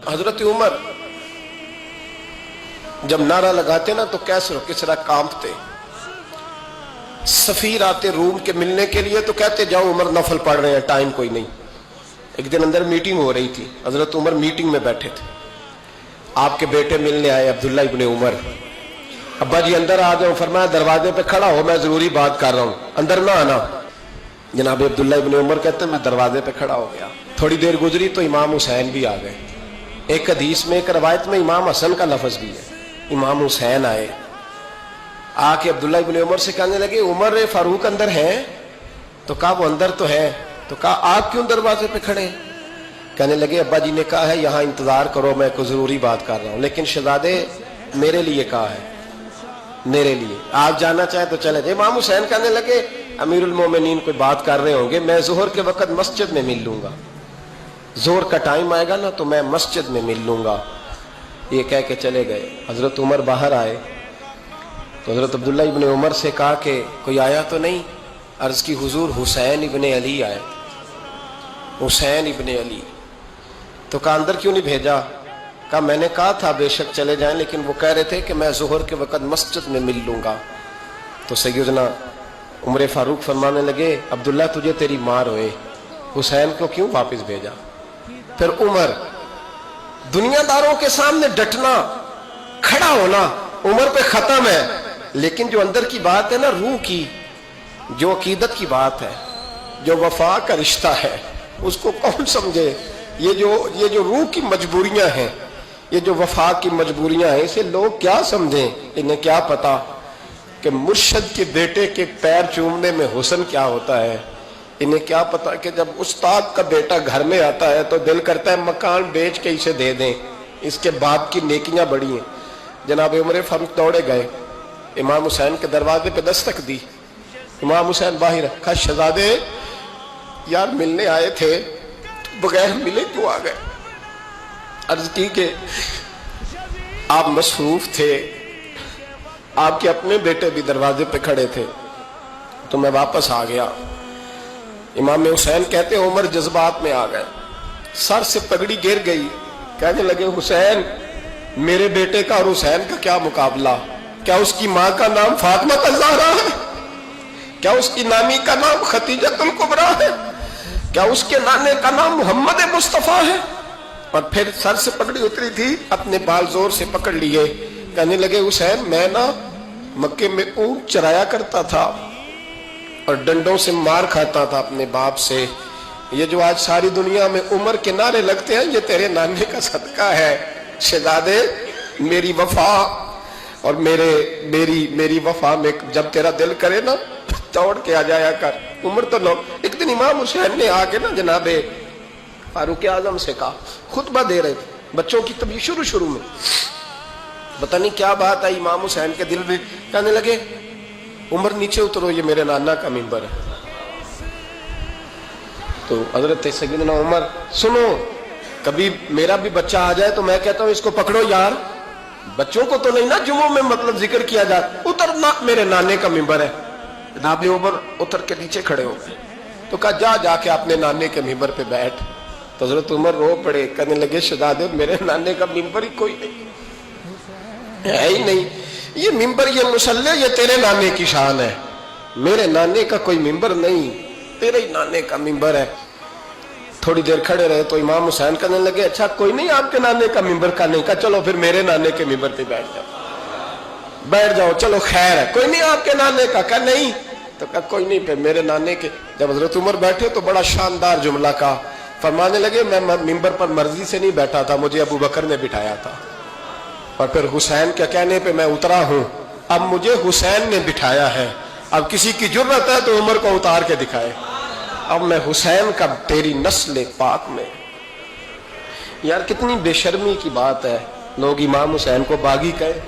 حضرت عمر جب نعرہ لگاتے نا تو کیسر و کسرا کانپتے. سفیر آتے روم کے ملنے کے لیے تو کہتے جاؤ عمر نفل پڑھ رہے ہیں، ٹائم کوئی نہیں. ایک دن اندر میٹنگ ہو رہی تھی، حضرت عمر میٹنگ میں بیٹھے تھے. آپ کے بیٹے ملنے آئے عبداللہ ابن عمر. ابا جی اندر آ جاؤ. فرمایا دروازے پہ کھڑا ہو، میں ضروری بات کر رہا ہوں، اندر نہ آنا. جناب عبداللہ ابن عمر کہتے ہیں میں دروازے پہ کھڑا ہو گیا. تھوڑی دیر گزری تو امام حسین بھی آ گئے. ایک حدیث میں ایک روایت میں امام حسن کا لفظ بھی ہے. امام حسین آئے، آ کے عبداللہ ابن عمر سے کہنے لگے عمر فاروق اندر ہے؟ تو کہا وہ اندر تو ہے. تو کہا آپ کیوں دروازے پہ کھڑے ہیں؟ کہنے لگے ابا جی نے کہا ہے یہاں انتظار کرو، میں کوئی ضروری بات کر رہا ہوں، لیکن شہزادے میرے لیے کہا ہے، میرے لیے آپ جانا چاہیں تو چلے جائیں. امام حسین کہنے لگے امیر المومنین کوئی بات کر رہے ہوں گے، میں ظہر کے وقت مسجد میں مل لوں گا، ظہر کا ٹائم آئے گا نا تو میں مسجد میں مل لوں گا. یہ کہہ کے چلے گئے. حضرت عمر باہر آئے تو حضرت عبداللہ ابن عمر سے کہا کہ کوئی آیا تو نہیں؟ عرض کی حضور حسین ابن علی آئے. حسین ابن علی. تو کہا اندر کیوں نہیں بھیجا؟ کہا میں نے کہا تھا بے شک چلے جائیں، لیکن وہ کہہ رہے تھے کہ میں ظہر کے وقت مسجد میں مل لوں گا. تو سیدنا عمر فاروق فرمانے لگے عبداللہ تجھے تیری مار ہوئے، حسین کو کیوں واپس بھیجا؟ پھر عمر دنیا داروں کے سامنے ڈٹنا، کھڑا ہونا عمر پہ ختم ہے، لیکن جو اندر کی بات ہے نا، روح کی، جو عقیدت کی بات ہے، جو وفا کا رشتہ ہے، اس کو کون سمجھے؟ یہ جو روح کی مجبوریاں ہیں، یہ جو وفا کی مجبوریاں ہیں، اسے لوگ کیا سمجھیں؟ انہیں کیا پتا کہ مرشد کے بیٹے کے پیر چومنے میں حسن کیا ہوتا ہے. انہیں کیا پتا کہ جب استاد کا بیٹا گھر میں آتا ہے تو دل کرتا ہے مکان بیچ کے اسے دے دیں، اس کے باپ کی نیکیاں بڑی ہیں. جناب عمر فاروق دوڑے گئے، امام حسین کے دروازے پہ دستک دی. امام حسین باہر. کہا شہزادے یار ملنے آئے تھے، بغیر ملے کیوں آ گئے؟ عرض کی کہ آپ مصروف تھے، آپ کے اپنے بیٹے بھی دروازے پہ کھڑے تھے تو میں واپس آ گیا. امام حسین کہتے ہیں عمر جذبات میں آ گئے، سر سے پگڑی گر گئی. کہنے لگے حسین میرے بیٹے کا اور حسین کا کیا مقابلہ؟ کیا اس کی ماں کا نام فاطمہ الزہرا ہے؟ کیا اس کی نانی کا نام خدیجۃ الکبریٰ ہے؟ کیا اس کے نانے کا نام محمد مصطفیٰ ہے؟ اور پھر سر سے پگڑی اتری تھی، اپنے بال زور سے پکڑ لیے. کہنے لگے حسین میں نا مکے میں اونٹ چرایا کرتا تھا اور ڈنڈوں سے مار کھاتا تھا اپنے باپ سے. یہ جو آج ساری دنیا میں عمر کے نعرے لگتے ہیں یہ تیرے نانے کا صدقہ ہے. شہزادے میری وفا اور میری وفا میں جب تیرا دل کرے نا توڑ کے آ جایا کر. عمر تو لوگ. ایک دن امام حسین نے آ کے نا جناب فاروق اعظم سے کہا، خطبہ دے رہے تھے بچوں کی طبیعت شروع میں، پتہ نہیں کیا بات آئی امام حسین کے دل میں. کہنے لگے عمر نیچے اترو، یہ میرے نانا کا ممبر ہے. تو حضرت سیدنا عمر سنو، کبھی میرا بھی بچہ آ جائے تو میں کہتا ہوں اس کو پکڑو یار، بچوں کو تو نہیں نا جمعوں میں مطلب ذکر کیا جائے، اترنا میرے نانے کا ممبر ہے. جناب عمر اتر کے نیچے کھڑے ہو گئے. تو کہا جا کے اپنے نانے کے ممبر پہ بیٹھ. تو حضرت عمر رو پڑے. کہنے لگے شہزادے میرے نانے کا ممبر ہی کوئی نہیں ہے ہی نہیں. یہ ممبر، یہ مصلی، یہ تیرے نانے کی شان ہے. میرے نانے کا کوئی ممبر نہیں، تیرے ہی نانے کا ممبر ہے. تھوڑی دیر کھڑے رہے تو امام حسین کہنے لگے اچھا کوئی نہیں آپ کے نانے کا ممبر کا نہیں. کہا چلو پھر میرے نانے کے ممبر پہ بیٹھ جاؤ چلو خیر ہے. کوئی نہیں آپ کے نانے کا؟ کہا نہیں. تو کہا کوئی نہیں پھر میرے نانے کے. جب حضرت عمر بیٹھے تو بڑا شاندار جملہ کہا. فرمانے لگے میں ممبر پر مرضی سے نہیں بیٹھا تھا، مجھے ابو بکر نے بٹھایا تھا، اور پھر حسین کے کہنے پہ میں اترا ہوں، اب مجھے حسین نے بٹھایا ہے. اب کسی کی جرت ہے تو عمر کو اتار کے دکھائے. اب میں حسین کا تیری نسل پاک میں. یار کتنی بے شرمی کی بات ہے، لوگ امام حسین کو باغی کہے.